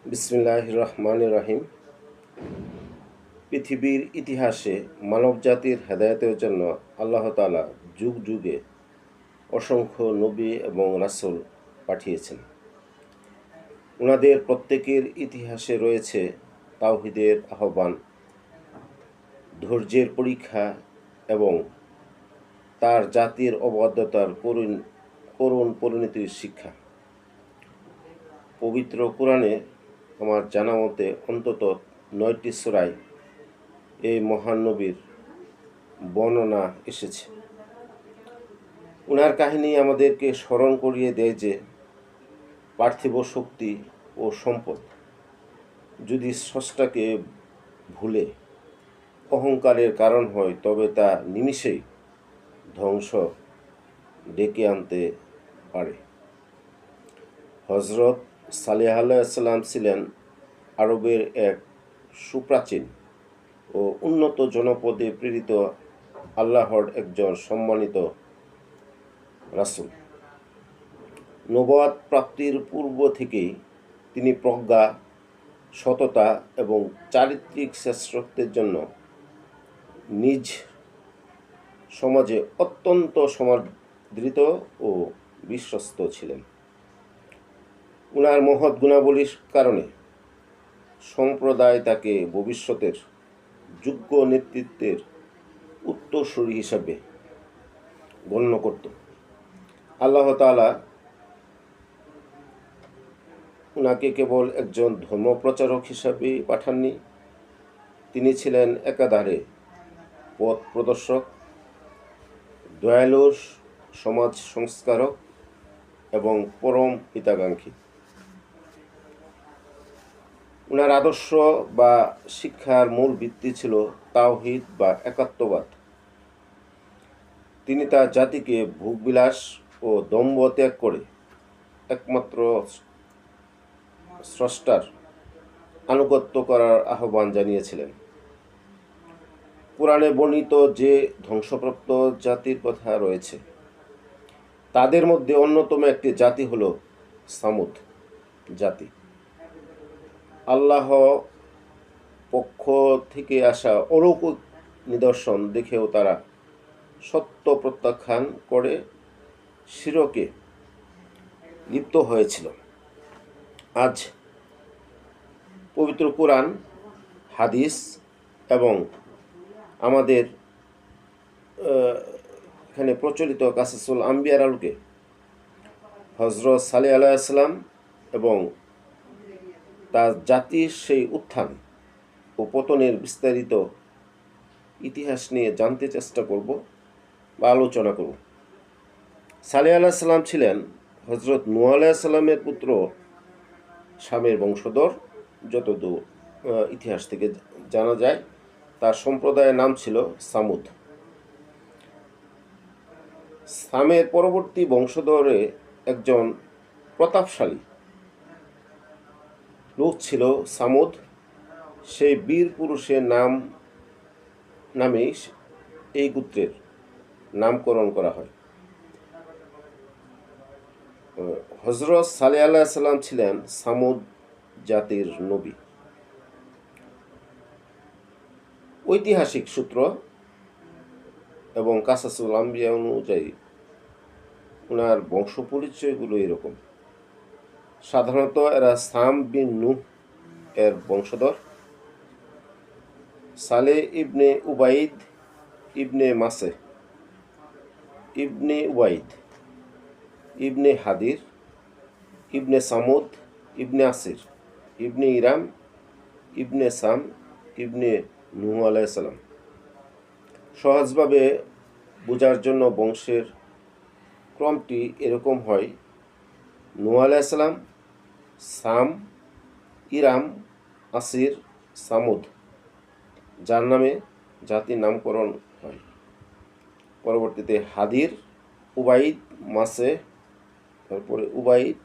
বিসমিল্লাহির রহমানির রহিম। পৃথিবীর ইতিহাসে মানবজাতির হেদায়েতের জন্য আল্লাহ তাআলা যুগ যুগে অসংখ্য নবী এবং রাসূল পাঠিয়েছেন। উনাদের প্রত্যেকের ইতিহাসে রয়েছে তাওহীদের আহ্বান, ধৈর্যের পরীক্ষা এবং তার জাতির অবাধ্যতার করুণ পরিণতির শিক্ষা। পবিত্র কোরআনে আমার জানা মতে অন্তত 9টি সূরায় এই মহান নবীর বর্ণনা এসেছে। উনার কাহিনী আমাদেরকে স্মরণ করিয়ে দেয় যে পার্থিব শক্তি ও সম্পদ যদি স্রষ্টাকে ভুলে অহংকারের কারণ হয়, তবে তা নিমিষেই ধ্বংস ডেকে আনতে পারে। হজরত সালেহ আলাইহিস সালাম ছিলেন আরবের এক সুপ্রাচীন ও উন্নত জনপদে প্রেরিত আল্লাহর একজন সম্মানিত রাসূল। নবুয়ত প্রাপ্তির পূর্ব থেকেই তিনি প্রজ্ঞা, সততা এবং চারিত্রিক শ্রেষ্ঠত্বের জন্য নিজ সমাজে অত্যন্ত সমাদৃত ও বিশ্বস্ত ছিলেন। উনার মহৎ গুণাবলীর কারণে সম্প্রদায় তাকে ভবিষ্যতের যোগ্য নেতৃত্বের উত্তরসূরি হিসাবে গণ্য করত। আল্লাহ তাআলা উনাকে কেবল একজন ধর্মপ্রচারক হিসাবে পাঠাননি, তিনি ছিলেন একাধারে পথ প্রদর্শক, দয়ালু সমাজ সংস্কারক এবং পরম হিতাকাঙ্ক্ষী। উনার আদর্শ বা শিক্ষার মূল ভিত্তি ছিল তাওহীদ বা একাত্মবাদ। তিনি তার জাতিকে ভোগবিলাস ও দম্ভ ত্যাগ করে একমাত্র স্রষ্টার আনুগত্য করার আহ্বান জানিয়েছিলেন। কোরআনে বর্ণিত যে ধ্বংসপ্রাপ্ত জাতির কথা রয়েছে, তাদের মধ্যে অন্যতম একটি জাতি হল সামুদ জাতি। আল্লাহ পক্ষ থেকে আসা অলৌকিক নিদর্শন দেখেও তারা সত্য প্রত্যাখ্যান করে শিরকে লিপ্ত হয়েছিল। আজ পবিত্র কোরআন, হাদিস এবং আমাদের এখানে প্রচলিত কাসাসুল আম্বিয়ার আলোকে হজরত সালেহ আলাইহিস সালাম এবং তার জাতির সেই উত্থান ও পতনের বিস্তারিত ইতিহাস নিয়ে জানতে চেষ্টা করব বা আলোচনা করব। সালেহ আলাইহিস সালাম ছিলেন হজরত নূহ আলাইহিস সালামের পুত্র শামের বংশধর। যতদূর ইতিহাস থেকে জানা যায়, তার সম্প্রদায়ের নাম ছিল সামুদ। সামের পরবর্তী বংশধরে একজন প্রতাপশালী লোক ছিল সামুদ। সেই বীর পুরুষের নামেই এই গোত্রের নামকরণ করা হয়। হজরত সালেহ আলাইহিস সালাম ছিলেন সামুদ জাতির নবী। ঐতিহাসিক সূত্র এবং কাসাসুল আম্বিয়া অনুযায়ী ওনার বংশ পরিচয়গুলো এরকম। সাধারণত এরা সাম বিন নূহ এর বংশধর। সালেহ ইবনে উবাইদ ইবনে মাসে ইবনে ওয়াইদ ইবনে হাদির ইবনে সামুদ ইবনে আসির ইবনে ইরাম ইবনে সাম ইবনে নূহ আলাইহিস সালাম। সহজভাবে বোঝার জন্য বংশের ক্রমটি এরকম হয়: নূহ আলাইহিস সালাম, সাম, ইরাম, আসির, সামুদ, যার নামে জাতির নামকরণ হয়। পরবর্তীতে হাদির, উবাইদ, মাসে, তারপরে উবাইদ,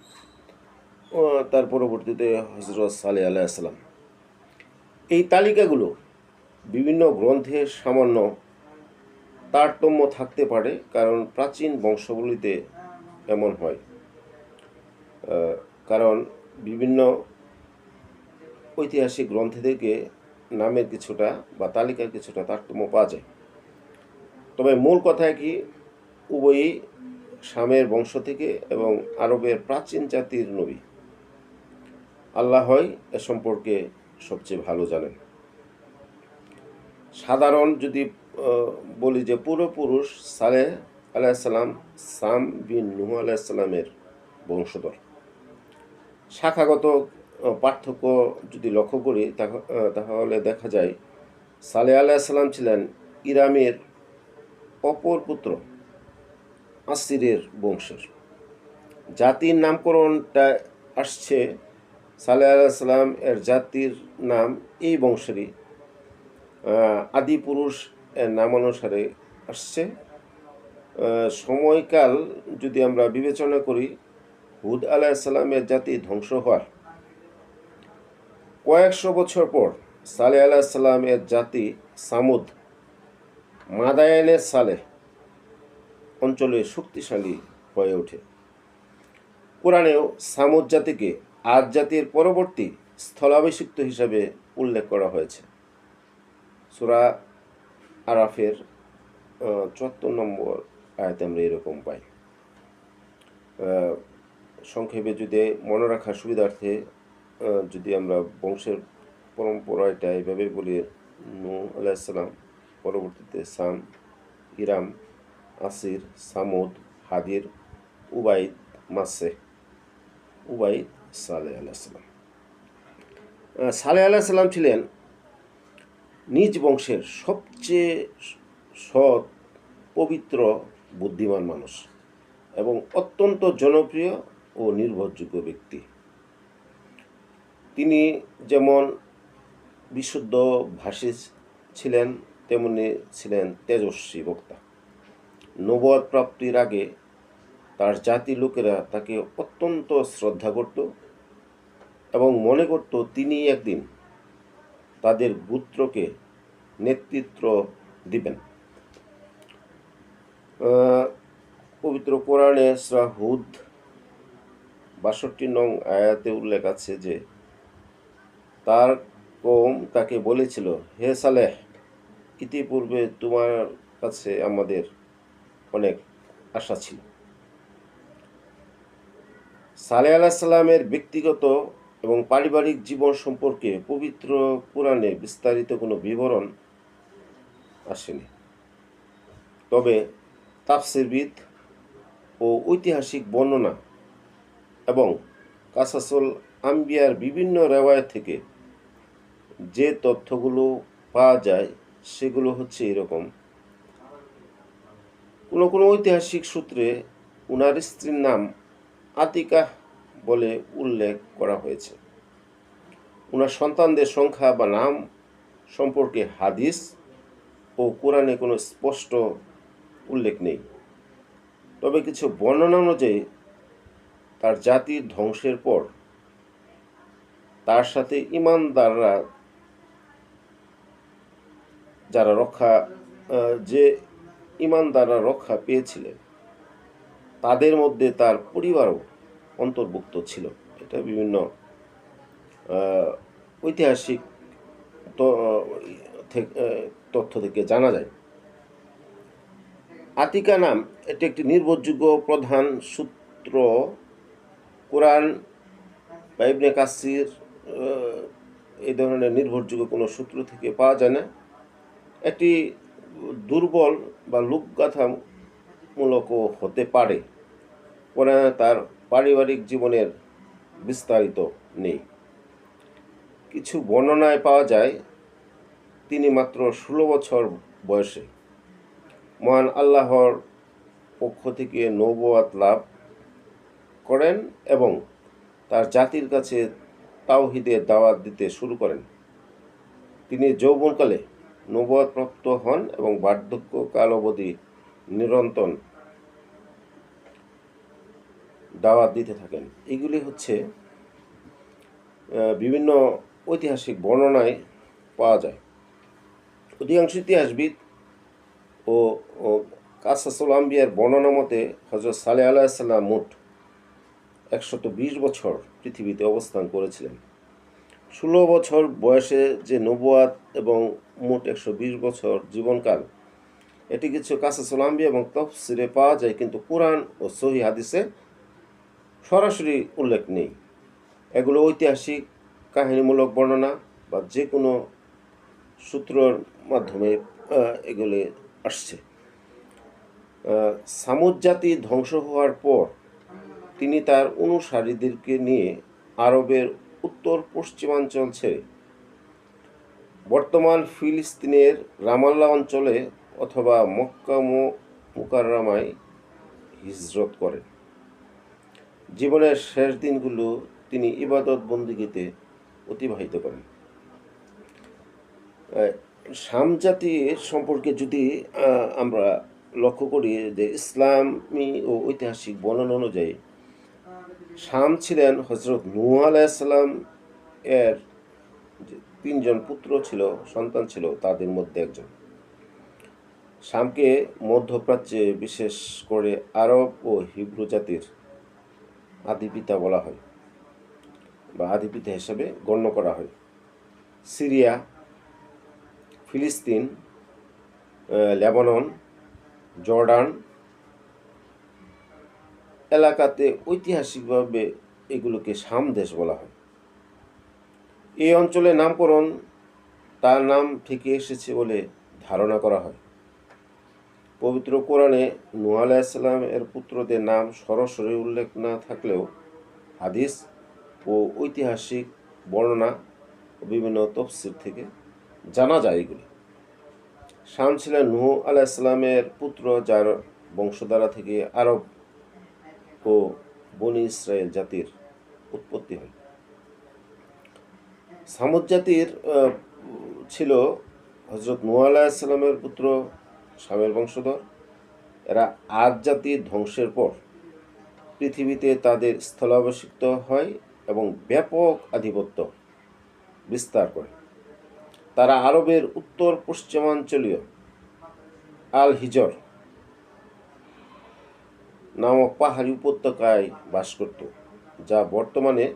তার পরবর্তীতে হজরত সালেহ আলাইহিস সালাম। এই তালিকাগুলো বিভিন্ন গ্রন্থের সামান্য তারতম্য থাকতে পারে, কারণ প্রাচীন বংশগুলিতে এমন হয়। কারণ বিভিন্ন ঐতিহাসিক গ্রন্থে থেকে নামের কিছুটা বা তালিকার কিছুটা তারতম্য পাওয়া যায়। তবে মূল কথা কি, উভয়ই শামের বংশ থেকে এবং আরবের প্রাচীন জাতির নবী। আল্লাহই এ সম্পর্কে সবচেয়ে ভালো জানেন। সাধারণ যদি বলি যে পূর্বপুরুষ সালেহ আলাইসাল্লাম সাম বিন নূহ আলাইসাল্লামের বংশধর। শাখাগত পার্থক্য যদি লক্ষ্য করি তাহলে দেখা যায় সালেহ আলাইসাল্লাম ছিলেন ইরামের অপর পুত্র আসিরের বংশের। জাতির নামকরণটা আসছে সালেহ আলাইসাল্লাম এর জাতির নাম এই বংশেরই আদি পুরুষ এর নাম অনুসারে আসছে। সময়কাল যদি আমরা বিবেচনা করি, হুদ আলাইসাল্লামের জাতি ধ্বংস হওয়ার কয়েকশো বছর পর সালেহ আলাইসাল্লামের জাতি সামুদ মাদায়ানের সালেহ অঞ্চলে শক্তিশালী হয়ে ওঠে। কোরআনেও সামুদ জাতিকে আদ জাতির পরবর্তী স্থলাভিষিক্ত হিসাবে উল্লেখ করা হয়েছে। সূরা আরাফের ৭৪ নম্বর আয়াতে আমরা এরকম পাই। সংক্ষেপে যদি মনে রাখার সুবিধার্থে যদি আমরা বংশের পরম্পরাটা এইভাবে বলি, নূহ আলাইহিসসালাম, পরবর্তীতে সাম, ইরাম, আসির, সামুদ, হাদির, উবাইদ, মাসেহ, উবাইদ, সালেহ আলাইহিসসালাম। সালেহ আলাইহিসসালাম ছিলেন নিজ বংশের সবচেয়ে সৎ, পবিত্র, বুদ্ধিমান মানুষ এবং অত্যন্ত জনপ্রিয় ও নির্ভরযোগ্য ব্যক্তি। তিনি যেমন বিশুদ্ধ ভাষী ছিলেন, তেমনি ছিলেন তেজস্বী বক্তা। নবুয়ত প্রাপ্তির আগে তার জাতির লোকেরা তাকে অত্যন্ত শ্রদ্ধা করত এবং মনে করত তিনি একদিন তাদের গোত্রকে নেতৃত্ব দিবেন। পবিত্র কোরআনে সূরা হুদ ৬২ নং আয়াতে উল্লেখ আছে যে তার কওম তাকে বলেছিল, হে সালেহ, ইতিপূর্বে তোমার কাছে আমাদের অনেক আশা ছিল। সালেহ আলাইহিস সালামের ব্যক্তিগত এবং পারিবারিক জীবন সম্পর্কে পবিত্র কোরআনে বিস্তারিত কোনো বিবরণ আসেনি। তবে তাফসীরবিদ ও ঐতিহাসিক বর্ণনা এবং কাসাসুল আম্বিয়ার বিভিন্ন রেওয়ায়েত থেকে যে তথ্যগুলো পাওয়া যায় সেগুলো হচ্ছে এরকম। কোনো ঐতিহাসিক সূত্রে উনার স্ত্রীর নাম আতিকাহ বলে উল্লেখ করা হয়েছে। উনার সন্তানদের সংখ্যা বা নাম সম্পর্কে হাদিস ও কোরআনে কোনো স্পষ্ট উল্লেখ নেই। তবে কিছু বর্ণনা অনুযায়ী তার জাতির ধ্বংসের পর তার সাথে ইমানদাররা ইমানদাররা রক্ষা পেয়েছিলেন, তাদের মধ্যে তার পরিবারও অন্তর্ভুক্ত ছিল। এটা বিভিন্ন ঐতিহাসিক তথ্য থেকে জানা যায়। আতিকা নাম এটি একটি নির্ভরযোগ্য প্রধান সূত্র কোরআন বা ইবনে কাসির এই ধরনের নির্ভরযোগ্য কোনো সূত্র থেকে পাওয়া যায় না। একটি দুর্বল বা লোকগাথামূলকও হতে পারে। কোরআনে তার পারিবারিক জীবনের বিস্তারিত নেই। কিছু বর্ণনায় পাওয়া যায় তিনি মাত্র 16 বছর বয়সে মহান আল্লাহর পক্ষ থেকে নবুয়ত লাভ করেন এবং তার জাতির কাছে তাওহীদের দাওয়াত দিতে শুরু করেন। তিনি যৌবনকালে নবুয়ত প্রাপ্ত হন এবং বার্ধক্যকাল অবধি নিরন্তর দাওয়াত দিতে থাকেন। এগুলি হচ্ছে বিভিন্ন ঐতিহাসিক বর্ণনায় পাওয়া যায়। অধিকাংশ ইতিহাসবিদ ও কাসাসুল আম্বিয়ার বর্ণনা মতে হযরত সালেহ আলাইহিস সালাম মোট 120 বছর পৃথিবীতে অবস্থান করেছিলেন। 16 বছর বয়সে যে নবুয়াত এবং মোট 120 বছর জীবনকাল, এটি কিছু কাসাসুল আম্বিয়া এবং তাফসিরে পাওয়া যায়, কিন্তু কোরআন ও সহিহ হাদিসে সরাসরি উল্লেখ নেই। এগুলো ঐতিহাসিক, কাহিনীমূলক বর্ণনা বা যে কোনো সূত্রর মাধ্যমে এগুলি আসছে। সামুদ জাতি ধ্বংস হওয়ার পর তিনি তার অনুসারীদেরকে নিয়ে আরবের উত্তর পশ্চিমাঞ্চল ছেড়ে বর্তমান ফিলিস্তিনের রামাল্লা অঞ্চলে অথবা মক্কা মুকাররমায় হিজরত করেন। জীবনের শেষ দিনগুলো তিনি ইবাদত বন্দিগিতে অতিবাহিত করেন। শাম জাতির সম্পর্কে যদি আমরা লক্ষ্য করি, যে ইসলামী ও ঐতিহাসিক বর্ণনা অনুযায়ী শাম ছিলেন হজরত নূহ আলাইহিসসালাম এর যে 3 পুত্র ছিল, সন্তান ছিল, তাদের মধ্যে একজন। শামকে মধ্যপ্রাচ্যে, বিশেষ করে আরব ও হিব্রু জাতির আদিপিতা বলা হয় বা আদিপিতা হিসেবে গণ্য করা হয়। সিরিয়া, ফিলিস্তিন, লেবানন, জর্ডান এলাকাতে ঐতিহাসিকভাবে এগুলোকে শাম দেশ বলা হয়। এই অঞ্চলের নামকরণ তার নাম থেকে এসেছে বলে ধারণা করা হয়। পবিত্র কোরআনে নূহ আলাইহিসসালাম এর পুত্রদের নাম সরাসরি উল্লেখ না থাকলেও হাদিস ও ঐতিহাসিক বর্ণনা ও বিভিন্ন তফসির থেকে জানা যায় এগুলি। শাম ছিলেন নূহ আলাইহিসসালামের পুত্র, যার বংশধারা থেকে আরব ও বনি ইসরায়েল জাতির উৎপত্তি হয়। সামুদ জাতির ছিল হজরত নূহ আলাইহিসসালামের পুত্র, শামের বংশধর। এরা আদ জাতির ধ্বংসের পর পৃথিবীতে তাদের স্থলাভিষিক্ত হয় এবং ব্যাপক আধিপত্য বিস্তার করে। তারা আরবের উত্তর পশ্চিমাঞ্চলীয় আল হিজর নামক পাহাড়ি উপত্যকায় বাস করত, যা বর্তমানে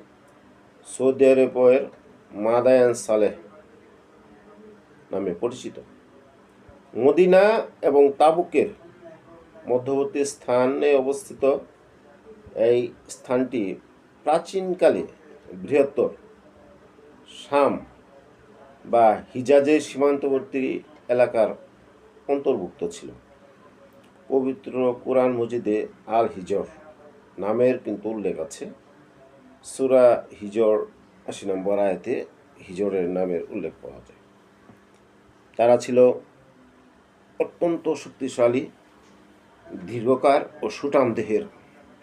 সৌদি আরবের মাদায়ান সালেহ নামে পরিচিত। মদিনা এবং তাবুকের মধ্যবর্তী স্থানে অবস্থিত এই স্থানটি প্রাচীনকালে বৃহত্তর শাম বা হিজাজের সীমান্তবর্তী এলাকার অন্তর্ভুক্ত ছিল। পবিত্র কোরআন মজিদে আল হিজর নামের কিন্তু উল্লেখ আছে। সূরা হিজর 80 নম্বর আয়াতে হিজরের নামের উল্লেখ পাওয়া যায়। তারা ছিল অত্যন্ত শক্তিশালী, দীর্ঘকায় ও সুঠাম দেহের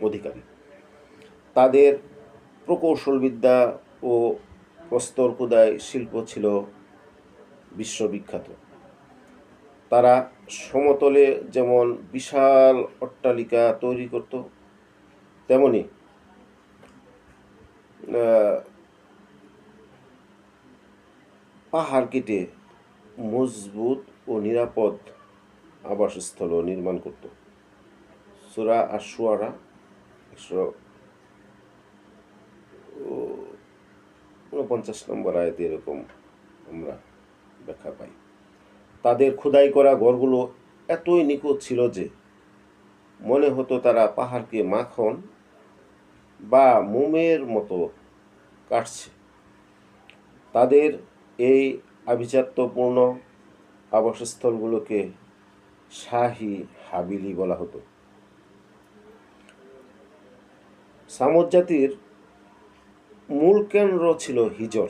অধিকারী। তাদের প্রকৌশলবিদ্যা ও প্রস্তর খোদাই শিল্প ছিল বিশ্ববিখ্যাত। তারা সমতলে যেমন বিশাল অট্টালিকা তৈরি করত, তেমনি পাহাড় কেটে মজবুত ও নিরাপদ আবাসস্থল নির্মাণ করত। সূরা আশ-শুআরা 149 নম্বর আয়াতে এরকম আমরা ব্যাখ্যা পাই। তাদের খোদাই করা ঘরগুলো এতই নিখুঁত ছিল যে মনে হতো তারা পাহাড়কে মাখন বা মোমের মতো কাটছে। তাদের এই আভিজাত্যপূর্ণ আবাসস্থলগুলোকে শাহী হাবিলি বলা হতো। সামুদ জাতির মূল কেন্দ্র ছিল হিজর।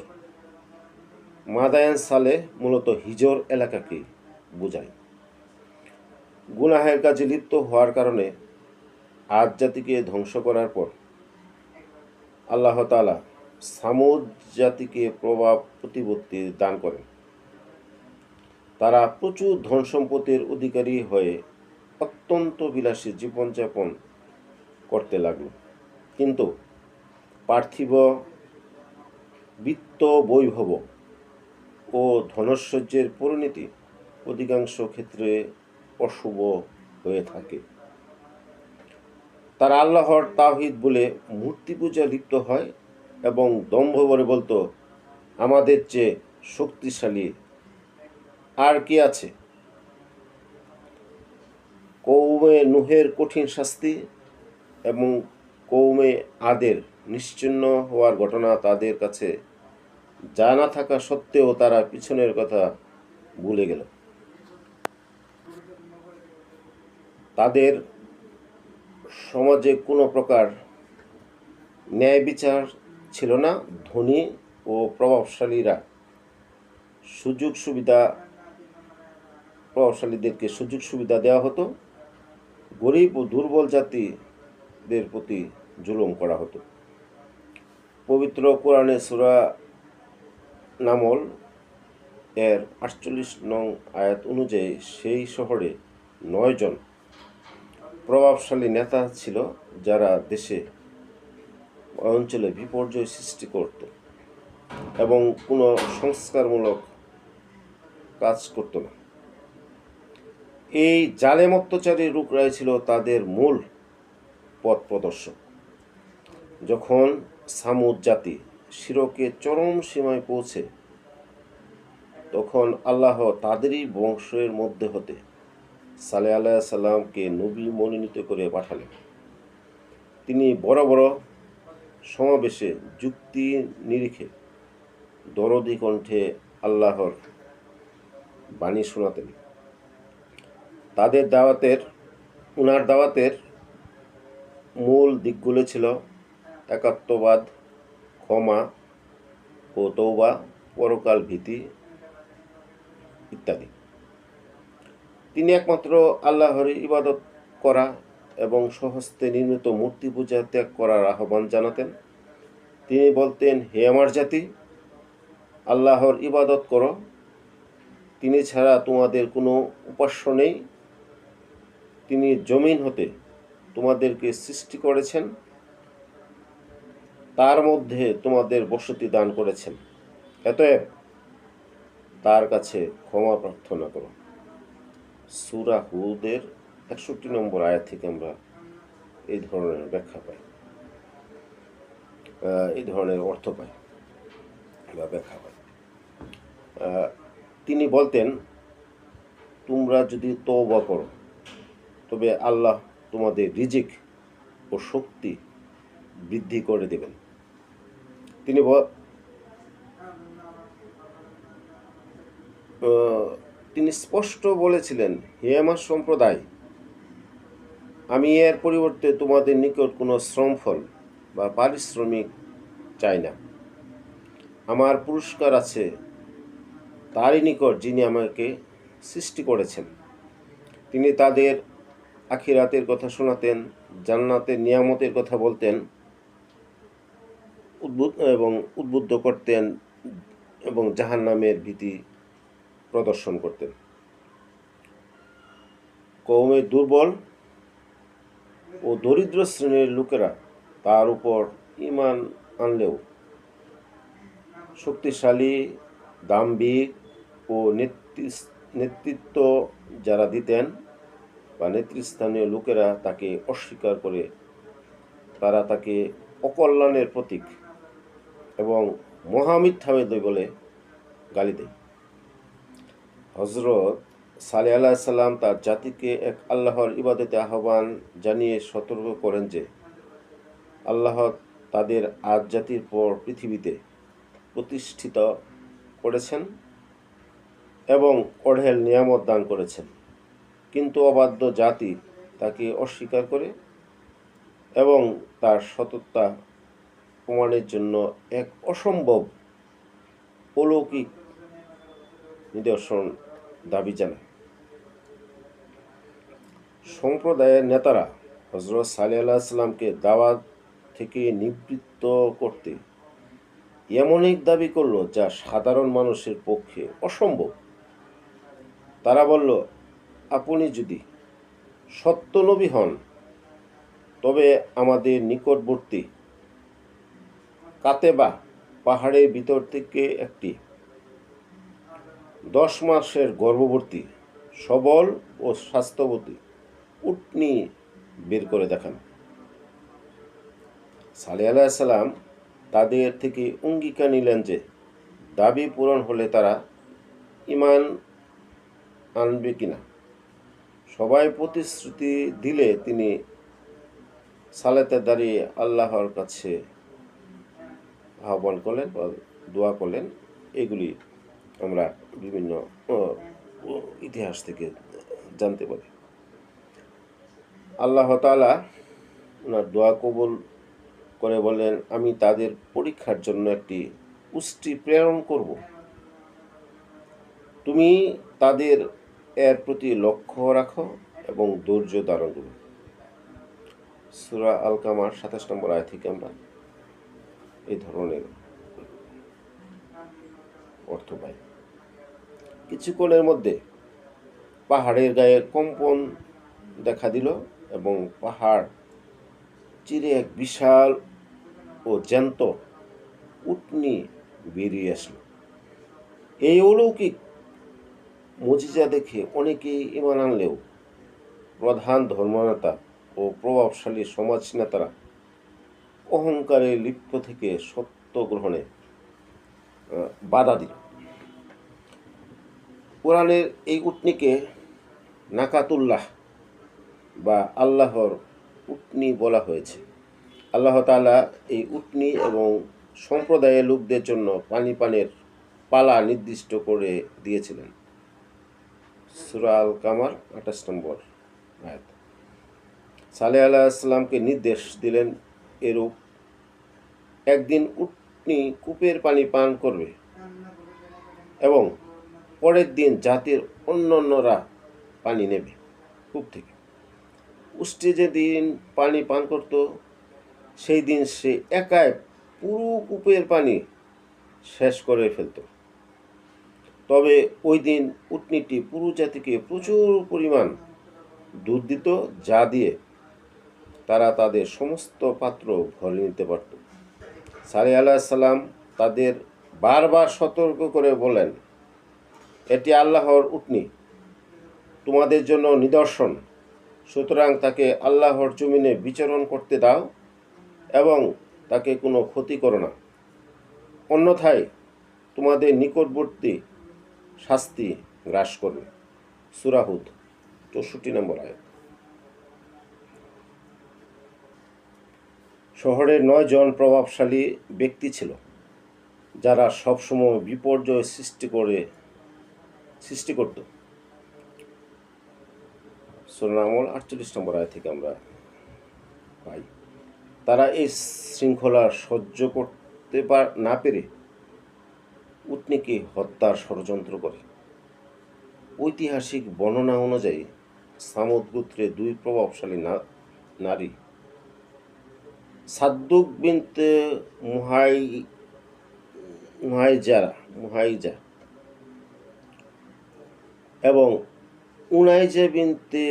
মাদায়ান সালেহ মূলত হিজর এলাকাকে বোঝায়। গুনাহের কাজে লিপ্ত হওয়ার কারণে আদ জাতিকে ধ্বংস করার পর আল্লাহ তাআলা সামুদ জাতিকে প্রভাব প্রতিপত্তি দান করেন। তারা প্রচুর ধন সম্পদের অধিকারী হয়ে অত্যন্ত বিলাসী জীবনযাপন করতে লাগলো, কিন্তু পার্থিব বিত্ত বৈভব ও ধনৈশ্বর্যের পরিণতি অধিকাংশ ক্ষেত্রে অশুভ হয়ে থাকে। তারা আল্লাহর তাওহীদ বলে মূর্তি পূজা লিপ্ত হয় এবং দম্ভ ভরে বলতো, আমাদের চেয়ে শক্তিশালী আর কি আছে? কৌমে নুহের কঠিন শাস্তি এবং কৌমে আদের নিশ্চিহ্ন হওয়ার ঘটনা তাদের কাছে জানা থাকা সত্ত্বেও তারা পিছনের কথা ভুলে গেল। তাদের সমাজে কোনো প্রকার ন্যায় বিচার ছিল না। ধনী ও প্রভাবশালীদেরকে সুযোগ সুবিধা দেওয়া হতো, গরিব ও দুর্বল জাতিদের প্রতি জুলুম করা হতো। পবিত্র কোরআনে সূরা নামল এর 48 নং আয়াত অনুযায়ী সেই শহরে 9 জন প্রভাবশালী নেতা ছিল, যারা দেশে অঞ্চলে বিপর্যয় সৃষ্টি করত এবং কোনো সংস্কারমূলক কাজ করত না। এই জালেম অত্যাচারী লোকরাই ছিল তাদের মূল পথ প্রদর্শক। যখন সামুদ জাতি শিরকে চরম সীমায় পৌঁছে, তখন আল্লাহ তাদেরই বংশের মধ্যে হতে সালেহ আলাইহিস সালামকে নবী মনোনীত করে পাঠালেন। তিনি বড় বড় সমাবেশে যুক্তি নিরিখে দরদি কণ্ঠে আল্লাহর বাণী শোনাতেন। উনার দাওয়াতের মূল দিকগুলো ছিল একাত্মবাদ, ক্ষমা ও তওবা, পরকাল ভীতি ইত্যাদি। তিনি একমাত্র আল্লাহর ইবাদত করা এবং স্বহস্তে নির্মিত মূর্তি পূজা ত্যাগ করার আহ্বান জানাতেন। তিনি বলতেন, হে আমার জাতি, আল্লাহর ইবাদত করো, তিনি ছাড়া তোমাদের কোনো উপাস্য নেই। তিনি জমিন হতে তোমাদেরকে সৃষ্টি করেছেন, তার মধ্যে তোমাদের বসতি দান করেছেন, অতএব তার কাছে ক্ষমা প্রার্থনা করো। সূরা হুদের 61 নম্বর আয়াত থেকে আমরা এই ধরনের ব্যাখ্যা পাই, এই ধরনের অর্থ পাই বা ব্যাখ্যা পাই। তিনি বলতেন, তোমরা যদি তওবা করো তবে আল্লাহ তোমাদের রিজিক ও শক্তি বৃদ্ধি করে দেবেন। তিনি স্পষ্ট বলেছিলেন, হে আমার সম্প্রদায়, আমি এর পরিবর্তে তোমাদের নিকট কোনো শ্রমফল বা পারিশ্রমিক চাই না। আমার পুরস্কার আছে তারই নিকট, যিনি আমাকে সৃষ্টি করেছেন। তিনি তাদের আখিরাতের কথা শোনাতেন, জান্নাতের নিয়ামতের কথা বলতেন উদ্বুদ্ধ করতেন এবং জাহান্নামের ভীতি প্রদর্শন করতেন। কওমের দুর্বল ও দরিদ্র শ্রেণীর লোকেরা তার উপর ঈমান আনলেও শক্তিশালী, দাম্ভিক ও নেতৃত্ব যারা দিতেন বা নেতৃস্থানীয় লোকেরা তাকে অস্বীকার করে, তারা তাকে অকল্যাণের প্রতীক এবং মহামিথ্যাবাদী বলে গালি দেয়। হযরত সালেহ আলাইহিস সালাম তার জাতিকে এক আল্লাহর ইবাদতে আহ্বান জানিয়ে সতর্ক করেন যে আল্লাহ তাদের আদ জাতির পর পৃথিবীতে প্রতিষ্ঠিত করেছেন এবং অঢেল নিয়ামত দান করেছেন, কিন্তু অবাধ্য জাতি তাকে অস্বীকার করে এবং তার সততা প্রমাণের জন্য এক অসম্ভব অলৌকিক নিদর্শন দাবি জানায়। সম্প্রদায়ের নেতারা হযরত সালেহ আলাইহিস সালামকে দাওয়াত থেকে নিবৃত্ত করতে এমন এক দাবি করল যা সাধারণ মানুষের পক্ষে অসম্ভব। তারা বলল, আপনি যদি সত্য নবী হন তবে আমাদের নিকটবর্তী কাতেবা পাহাড়ের ভিতর থেকে একটি 10 মাসের গর্ভবতী, সবল ও স্বাস্থ্যবতী উটনী বের করে দেখান। সালেহ আলাইহিস সালাম তাদের থেকে অঙ্গীকার নিলেন যে দাবি পূরণ হলে তারা ঈমান আনবে কিনা। সবাই প্রতিশ্রুতি দিলে তিনি সালাতে দাঁড়িয়ে আল্লাহর কাছে আহ্বান করলেন বা দোয়া করলেন। এগুলি আমরা বিভিন্ন ইতিহাস থেকে জানতে পারি। আল্লাহ তাআলা ওনার দোয়া কবুল করে বললেন, আমি তাদের পরীক্ষার জন্য একটি উষ্ট্রি প্রেরণ করব, তুমি তাদের এর প্রতি লক্ষ্য রাখো এবং ধৈর্য ধারণ করো। সূরা আল কামার ২৭ নম্বর আয়াত থেকে আমরা এই ধরনের অর্থ পাই। কিছুক্ষণের মধ্যে পাহাড়ের গায়ে কম্পন দেখা দিল এবং পাহাড় চিরে এক বিশাল ও জ্যান্ত উটনি বেরিয়ে আসলো। এই অলৌকিক মুজিজা দেখে অনেকেই ঈমান আনলেও প্রধান ধর্মনেতা ও প্রভাবশালী সমাজ নেতারা অহংকারে লিপ্ত থেকে সত্য গ্রহণে বাধা দিল। কোরআনের এই উটনিকে নাকাতুল্লাহ বা আল্লাহর উটনি বলা হয়েছে। আল্লাহ তাআলা এই উটনি এবং সম্প্রদায়ের লোকদের জন্য পানির পালা নির্দিষ্ট করে দিয়েছিলেন। সূরা আল কামার ২৮ নম্বর আয়াত। সালেহ আলাইহিস সালামকে নির্দেশ দিলেন এরূপ, একদিন উটনি কূপের পানি পান করবে এবং পরের দিন জাতির অন্যান্যরা পানি নেবে কূপ থেকে। উষ্ট্রি যেদিন পানি পান করত সেই দিন সে একাই পুরো কূপের পানি শেষ করে ফেলত। তবে ওই দিন উটনিটি পুরো জাতিকে প্রচুর পরিমাণ দুধ দিত, যা দিয়ে তারা তাদের সমস্ত পাত্র ভরে নিতে পারত। সালেহ আলাইহিস সালাম তাদের বারবার সতর্ক করে বলেন, এটি আল্লাহর উটনি, তোমাদের জন্য নিদর্শন, সুতরাং তাকে আল্লাহর জমিনে বিচরণ করতে দাও এবং তাকে কোনো ক্ষতি করো না, অন্যথায় তোমাদের নিকটবর্তী শাস্তি গ্রাস করবে। সূরা হুদ ৬৪ নম্বর আয়াত। শহরের ৯ জন প্রভাবশালী ব্যক্তি ছিল, যারা সবসময় বিপর্যয় সৃষ্টি করত। সূরা নামল ৪৮ নম্বর আয়াত থেকে আমরা পাই। তারা এই শৃঙ্খলা সহ্য করতে না পেরে উটনিকে হত্যার ষড়যন্ত্র করে। ঐতিহাসিক বর্ণনা অনুযায়ী সামুদ গোত্রের ২ প্রভাবশালী নারী সাদ্দুক বিনতে মুহাইজা এবং উনাইজা বিনতে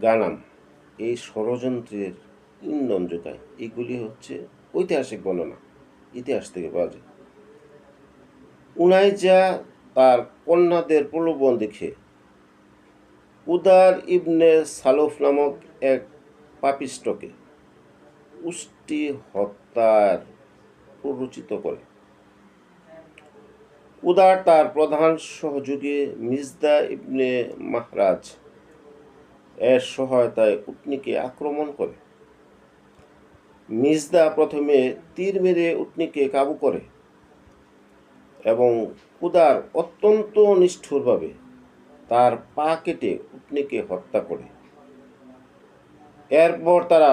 গানাম এই ষড়যন্ত্রের ইন্ধন যোগায়। এগুলি হচ্ছে ঐতিহাসিক বর্ণনা, ইতিহাস থেকে পাওয়া যায়। উনাইজা তার কন্যাদের প্রলোভন দেখে উদার ইবনে সালুফ নামক এক পাপিষ্টকে উষ্ট্রি হত্যার প্ররোচিত করে। উদার তার প্রধান সহযোগী মিজদা ইবনে মাহরাজ এর সহায়তায় উটনিকে আক্রমণ করে। মিজদা প্রথমে তীর মেরে উটনিকে কাবু করে এবং উদার অত্যন্ত নিষ্ঠুরভাবে তার পা কেটে উটনিকে হত্যা করে। এরপর তারা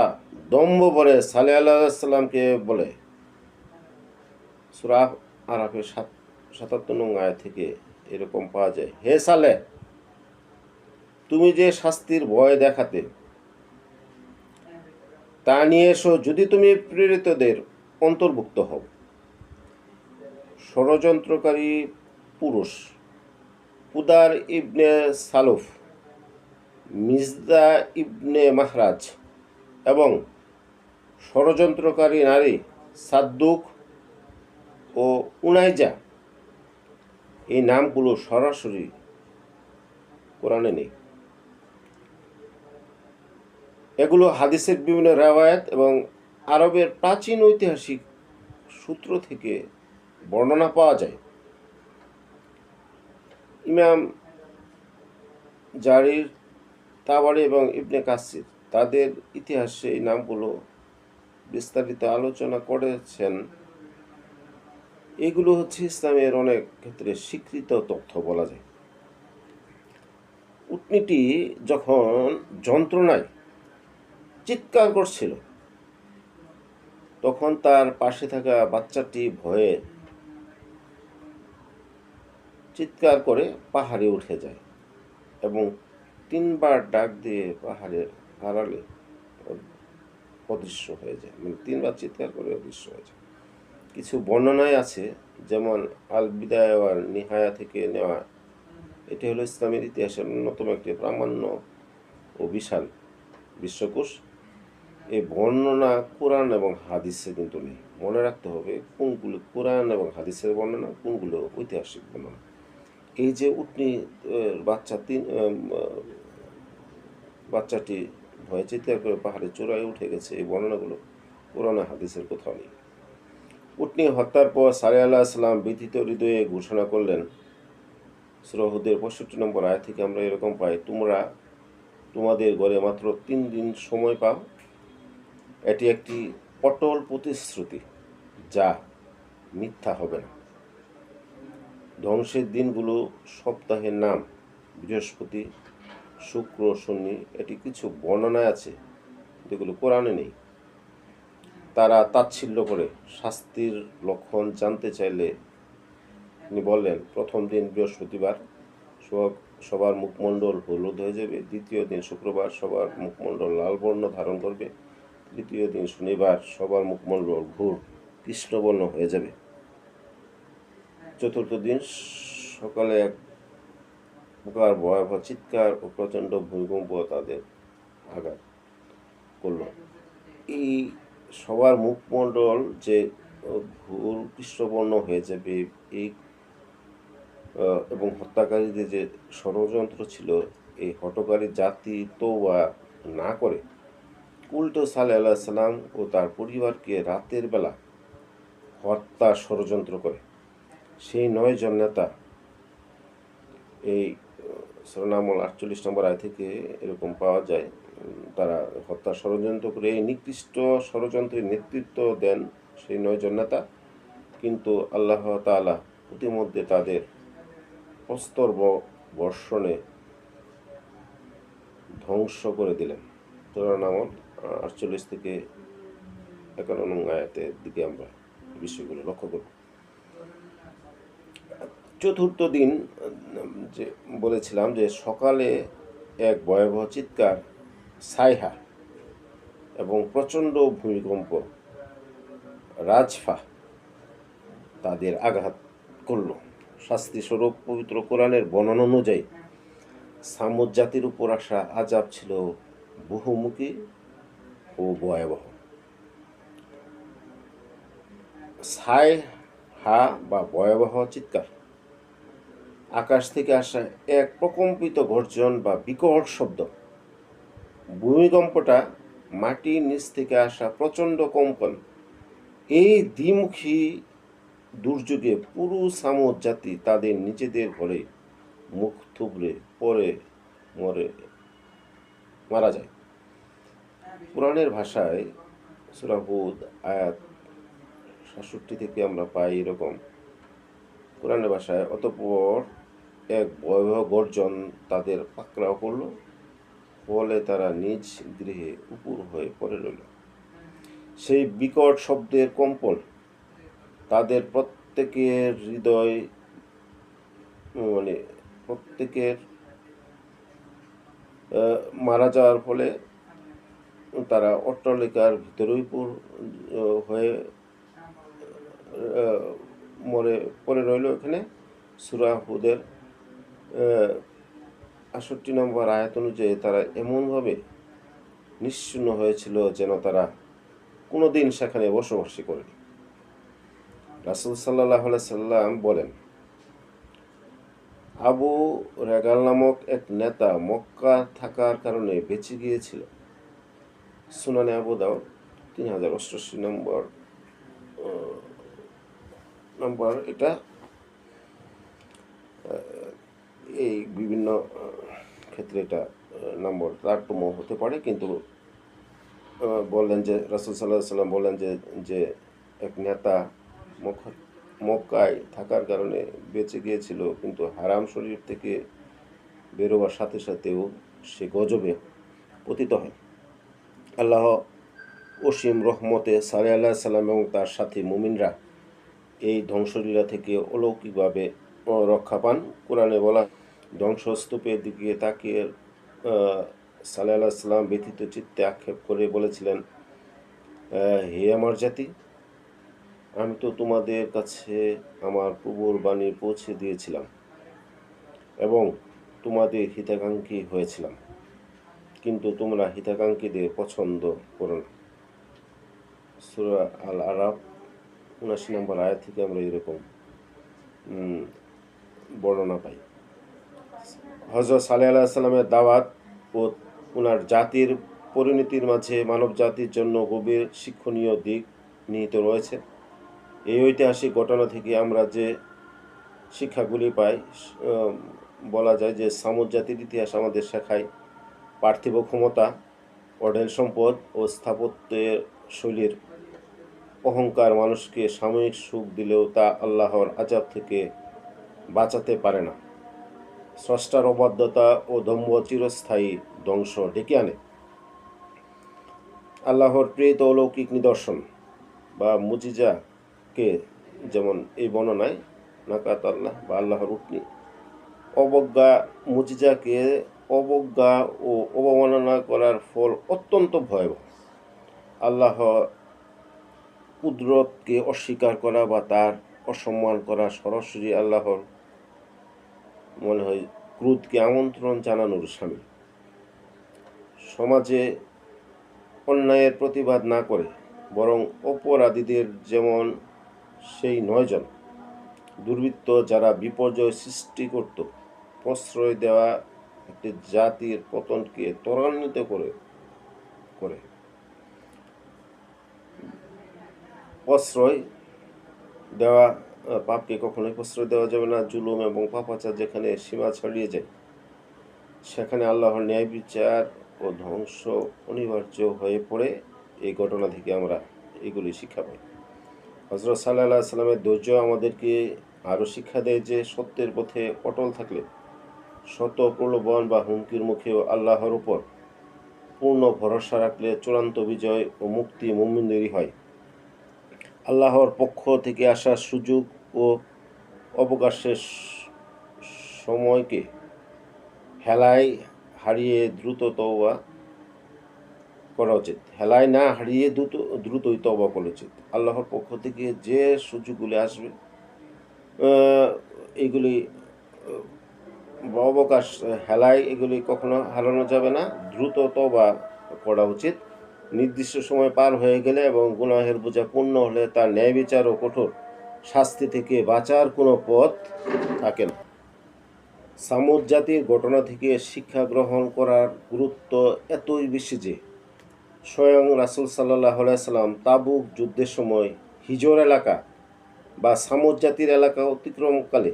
দম্ভ ভরে সালেহ আলাইহিস সালামকে বলে, সূরা আরাফের ৭৭ নং আয়াত থেকে এরকম পাওয়া যায়, হে সালেহ, তুমি যে শাস্তির ভয় দেখাতে তা নিয়ে এসো, যদি তুমি প্রেরিতদের অন্তর্ভুক্ত হও। ষড়যন্ত্রকারী পুরুষ উদার ইবনে সালুফ, মিজদা ইবনে মাহরাজ এবং ষড়যন্ত্রকারী নারী সাদ্দুক ও উনাইজা, এই নামগুলো সরাসরি কোরআনে নেই। এগুলো হাদিসের বিভিন্ন রেওয়ায়াত এবং আরবের প্রাচীন ঐতিহাসিক সূত্র থেকে বর্ণনা পাওয়া যায়। ইমাম জারির তাবারি এবং ইবনে কাসির তাদের ইতিহাসে এই নামগুলো বিস্তারিত আলোচনা করেছেন। এগুলো হচ্ছে ইসলামের অনেক ক্ষেত্রে স্বীকৃত তথ্য বলা যায়। উটনীটি যখন যন্ত্রণায় চিৎকার করছিল, তখন তার পাশে থাকা বাচ্চাটি ভয়ে চিৎকার করে পাহাড়ে উঠে যায় এবং 3বার ডাক দিয়ে পাহাড়ের আড়ালে অদৃশ্য হয়ে যায়, মানে 3বার চিৎকার করে অদৃশ্য হয়ে যায়। কিছু বর্ণনায় আছে, যেমন আল বিদায়া ওয়াল নিহায়া থেকে নেওয়া। এটি হলো ইসলামের ইতিহাসের অন্যতম একটি প্রামাণ্য ও বিশাল বিশ্বকোষ। এই বর্ণনা কোরআন এবং হাদিসে কিন্তু নেই। মনে রাখতে হবে কোনগুলো কোরআন এবং হাদিসের বর্ণনা, কোনগুলো ঐতিহাসিক বর্ণনা। এই যে উটনি বাচ্চাটি ভয়ে চিৎকার করে পাহাড়ে চূড়ায় উঠে গেছে, এই বর্ণনাগুলো কোরআন হাদিসের কোথাও নেই। উটনি হত্যার পর সালেহ আলাইহিস সালাম ব্যথিত হৃদয়ে ঘোষণা করলেন, সূরা হুদের 65 নম্বর আয়াত থেকে আমরা এরকম পাই, তোমরা তোমাদের ঘরে মাত্র 3 দিন সময় পাও। এটি একটি অটল প্রতিশ্রুতি যা মিথ্যা হবে না। ধ্বংসের দিনগুলো সপ্তাহের নাম বৃহস্পতি, শুক্র, শনি। এটি কিছু বর্ণনায় আছে, যেগুলো কোরআনে নেই। তারা তাচ্ছিল্য করে শাস্তির লক্ষণ জানতে চাইলে তিনি বললেন, প্রথম দিন বৃহস্পতিবার সবার মুখমণ্ডল হলুদ হয়ে যাবে, দ্বিতীয় দিন শুক্রবার সবার মুখমণ্ডল লাল বর্ণ ধারণ করবে, তৃতীয় দিন শনিবার সবার মুখমণ্ডল ঘোর কৃষ্ণবর্ণ হয়ে যাবে, চতুর্থ দিন সকালে এক প্রকার ভয়াবহ চিৎকার ও প্রচণ্ড ভূমিকম্প তাদের আঘাত করল। এই সবার মুখমণ্ডল যে ঘোর কৃষ্ণবর্ণ হয়ে যাবে, এই এবং হত্যাকারীদের যে ষড়যন্ত্র ছিল, এই হটকারী জাতি তওবা না করে উল্টো সালেহ আলাইহিস সালাম ও তার পরিবারকে রাতের বেলা হত্যা ষড়যন্ত্র করে। সেই 9 জন নেতা, এই সূরা নামল 48 নম্বর আয়াত থেকে এরকম পাওয়া যায়, তারা হত্যা ষড়যন্ত্র করে এই নিকৃষ্ট ষড়যন্ত্রের নেতৃত্ব দেন সেই 9 জন নেতা। কিন্তু আল্লাহ তাআলা ইতিমধ্যে তাদের প্রস্তর বর্ষণে ধ্বংস করে দিলেন। সূরা নামল 48 থেকে 51 আয়াতের দিকে আমরা বিষয়গুলো লক্ষ্য করব। চতুর্থ দিন যে বলেছিলাম যে সকালে এক ভয়াবহ চিৎকার, সাইহা এবং প্রচণ্ড ভূমিকম্প, রাজফা তাদের আঘাত করল। শাস্তিস্বরূপ পবিত্র কোরআনের বর্ণনা অনুযায়ী সামুদ জাতির উপর আসা আযাব ছিল বহুমুখী ও ভয়াবহ। সাইহা বা ভয়াবহ চিৎকার, আকাশ থেকে আসা এক প্রকম্পিত গর্জন বা বিকট শব্দ। ভূমিকম্পটা মাটির নিচ থেকে আসা প্রচণ্ড কম্পন। এই দ্বিমুখী দুর্যোগে পুরো সামুদ জাতি তাদের নিজেদের ঘরে মুখ থুবড়ে পড়ে মারা যায়। কোরআনের ভাষায় সূরা হুদ আয়াত 67 থেকে আমরা পাই এরকম, কোরআনের ভাষায়, অতঃপর এক ভয়াবহ গর্জন তাদের পাকড়াও করল, ফলে তারা নিজ গৃহে উপুর হয়ে পড়ে রইল। সেই বিকট শব্দের কম্পন তাদের প্রত্যেকের হৃদয়, প্রত্যেকের মারা যাওয়ার ফলে তারা অট্টালিকার ভিতরে উপুর হয়ে পড়ে রইল। এখানে সূরা হুদের 68 নম্বর আয়াত অনুযায়ী তারা এমনভাবে নিশ্চিহ্ন হয়েছিল যেন তারা কোনোদিন সেখানে বসবাসই করেনি। রাসূল সাল্লাল্লাহু আলাইহি সাল্লাম বলেন, আবু রেগাল নামক এক নেতা মক্কা থাকার কারণে বেঁচে গিয়েছিল। সুনানে আবু দাউদ 3088 নম্বর এটা। এই বিভিন্ন ক্ষেত্রে এটা নম্বর তারতম্য হতে পারে, কিন্তু বললেন যে রাসূল সাল্লাল্লাহু আলাইহি ওয়াসাল্লাম বললেন যে এক নেতা মক্কায় থাকার কারণে বেঁচে গিয়েছিল, কিন্তু হারাম শরীর থেকে বেরোবার সাথে সাথেও সে গজবে পতিত হয়। আল্লাহ অসীম রহমতে সালেহ আলাইহিস সালাম এবং তার সাথী মুমিনরা এই ধ্বংসলীলা থেকে অলৌকিকভাবে রক্ষা পান। কোরআনে বলা, ধ্বংসস্তূপের দিকে তাকিয়ে সালেহ আলাইহিস সালাম ব্যথিত চিত্তে আক্ষেপ করে বলেছিলেন, হে আমার জাতি, আমি তো তোমাদের কাছে আমার প্রভুর বাণী পৌঁছে দিয়েছিলাম এবং তোমাদের হিতাকাঙ্ক্ষী হয়েছিলাম, কিন্তু তোমরা হিতাকাঙ্ক্ষীদের পছন্দ করো না। সূরা আল আরাফ ৭৯ নম্বর আয়াত থেকে আমরা এরকম বর্ণনা পাই। হযরত সালেহ আলাইহিস সালামের দাওয়াত ও ওনার জাতির পরিণতির মাঝে মানব জাতির জন্য গভীর শিক্ষণীয় দিক নিহিত রয়েছে। এই ঐতিহাসিক ঘটনা থেকে আমরা যে শিক্ষাগুলি পাই, বলা যায় যে সামুদ জাতির ইতিহাস আমাদের শেখায় পার্থিব ক্ষমতা, অঢেল সম্পদ ও স্থাপত্যের শৈলীর অহংকার মানুষকে সাময়িক সুখ দিলেও তা আল্লাহর আযাব থেকে বাঁচাতে পারে না। স্রষ্টার অবাধ্যতা ও দম্ভ চিরস্থায়ী ধ্বংস ডেকে আনে। আল্লাহর প্রেরিত অলৌকিক নিদর্শন বা মুজিজাকে, যেমন এই বর্ণনায় নাকাত আল্লাহ বা আল্লাহর উটনি, মুজিজাকে অবজ্ঞা ও অবমাননা করার ফল অত্যন্ত ভয়াবহ। আল্লাহ কুদরতকে অস্বীকার করা বা তার অসম্মান করা সরাসরি আল্লাহর মনে হয় ক্রোধকে আমন্ত্রণ জানানোর শামিল। সমাজে অন্যায়ের প্রতিবাদ না করে বরং অপরাধীদের যেমন সেই ৯ জন দুর্বৃত্ত যারা বিপর্যয় সৃষ্টি করত প্রশ্রয় দেওয়া একটি জাতির পতনকে ত্বরান্বিত করে। প্রশ্রয় দেওয়া পাপকে কখনোই প্রশ্রয় দেওয়া যাবে না। জুলুম এবং পাপাচার যেখানে সীমা ছাড়িয়ে যায়, সেখানে আল্লাহর ন্যায় বিচার ও ধ্বংস অনিবার্য হয়ে পড়ে। এই ঘটনা থেকে আমরা এগুলি শিক্ষা পাই। হযরত সাল্লাল্লাহু আলাইহি সাল্লামের ধৈর্য আমাদেরকে আরও শিক্ষা দেয় যে সত্যের পথে অটল থাকলে শত প্রলোভন বা হুমকির মুখেও আল্লাহর উপর পূর্ণ ভরসা রাখলে চূড়ান্ত বিজয় ও মুক্তি মুমিনদেরই হয়। আল্লাহর পক্ষ থেকে আসা সুযোগ ও অবকাশের সময়কে হেলায় হারিয়ে দ্রুত তওবা করা উচিত। হেলায় না হারিয়ে দ্রুতই তওবা করা উচিত। আল্লাহর পক্ষ থেকে যে সুযোগগুলি আসবে, এগুলি অবকাশ হেলায় এগুলি কখনো হারানো যাবে না। দ্রুত তওবা করা উচিত। নির্দিষ্ট সময় পার হয়ে গেলে এবং গুনাহের বোঝা পূর্ণ হলে তার ন্যায় বিচার ও কঠোর শাস্তি থেকে বাঁচার কোনো পথ থাকে না। সামুদ জাতির ঘটনা থেকে শিক্ষা গ্রহণ করার গুরুত্ব এতই বেশি যে স্বয়ং রাসূল সাল্লাল্লাহু আলাইহি সাল্লাম তাবুক যুদ্ধের সময় হিজর এলাকা বা সামুদ জাতির এলাকা অতিক্রমকালে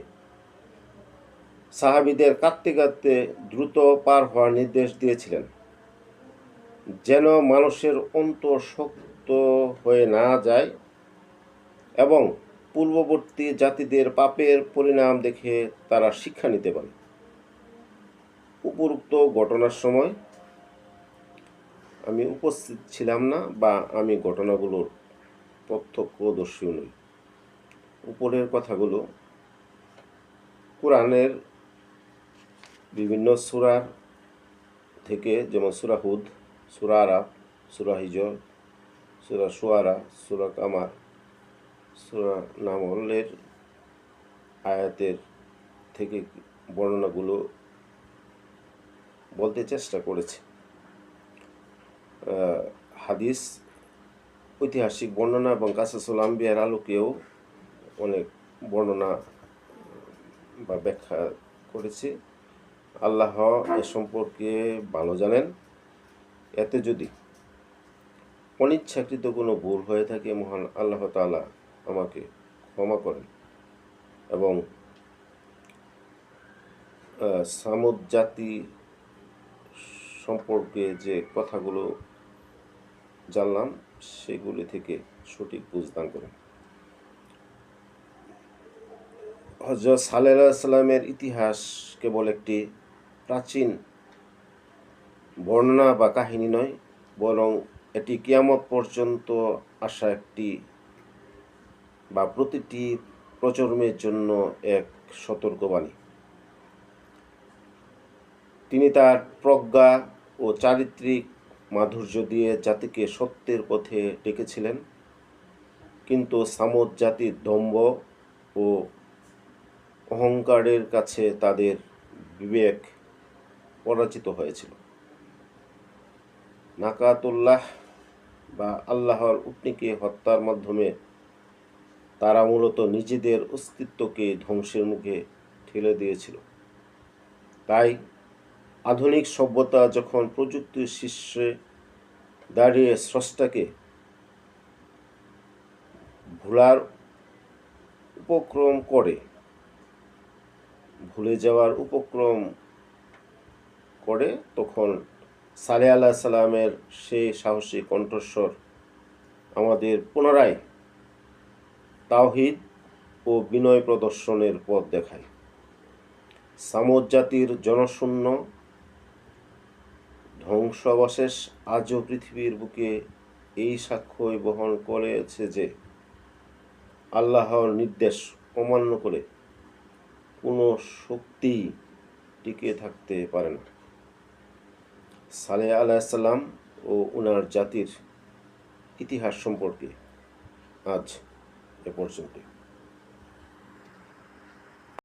সাহাবীদের কাঁদতে কাঁদতে দ্রুত পার হওয়ার নির্দেশ দিয়েছিলেন, যেন মানুষের অন্তর শক্ত হয়ে না যায় এবং পূর্ববর্তী জাতিদের পাপের পরিণাম দেখে তারা শিক্ষা নিতে পারে। উপরোক্ত ঘটনার সময় আমি উপস্থিত ছিলাম না বা আমি ঘটনাগুলোর প্রত্যক্ষদর্শীও নই। উপরের কথাগুলো কোরআনের বিভিন্ন সূরার থেকে, যেমন সূরা হুদ, সূরা আরাফ, সূরা হিজর, সূরা শুআরা, সূরা কামার, সূরা নামলের আয়াতের থেকে বর্ণনাগুলো বলতে চেষ্টা করেছে। হাদিস, ঐতিহাসিক বর্ণনা এবং কাসাসুল আম্বিয়ার আলোকেও অনেক বর্ণনা বা ব্যাখ্যা করেছি। আল্লাহ এ সম্পর্কে ভালো জানেন। এতে যদি অনিচ্ছাকৃত কোনো ভুল হয়ে থাকে, মহান আল্লাহ তাআলা আমাকে ক্ষমা করেন এবং সামুদ জাতি সম্পর্কে যে কথাগুলো জানলাম সেগুলি থেকে সঠিক বুঝদান করেন। হযরত সালেহ আলাইহিস সালামের ইতিহাস কেবল একটি প্রাচীন বর্ণনা বা কাহিনী নয়, বরং এটি কিয়ামত পর্যন্ত আসা একটি বা প্রতিটি প্রজন্মের জন্য এক সতর্কবাণী। তিনি তার প্রজ্ঞা ও চারিত্রিক মাধুর্য দিয়ে জাতিকে সত্যের পথে ডেকেছিলেন, কিন্তু সামুদ জাতির দম্ভ ও অহংকারের কাছে তাদের বিবেক পরাজিত হয়েছিল। নাকাতুল্লাহ বা আল্লাহর উটনীকে হত্যার মাধ্যমে তারা মূলত নিজেদের অস্তিত্বকে ধ্বংসের মুখে ঠেলে দিয়েছিল। তাই আধুনিক সভ্যতা যখন প্রযুক্তির শীর্ষে দাঁড়িয়ে স্রষ্টাকে ভুলে যাওয়ার উপক্রম করে, তখন সালেহ আলাইহিস সালামের সেই সাহসী কণ্ঠস্বর আমাদের পুনরায় তাওহীদ ও বিনয় প্রদর্শনের পথ দেখায়। সামুদ জাতির জনশূন্য ধ্বংসাবশেষ আজও পৃথিবীর বুকে এই সাক্ষ্যই বহন করেছে যে আল্লাহর নির্দেশ অমান্য করে কোনো শক্তি টিকে থাকতে পারে না। সালেহ আলাইহিস সালাম ও উনার জাতির ইতিহাস সম্পর্কে আজ এ পর্যন্ত।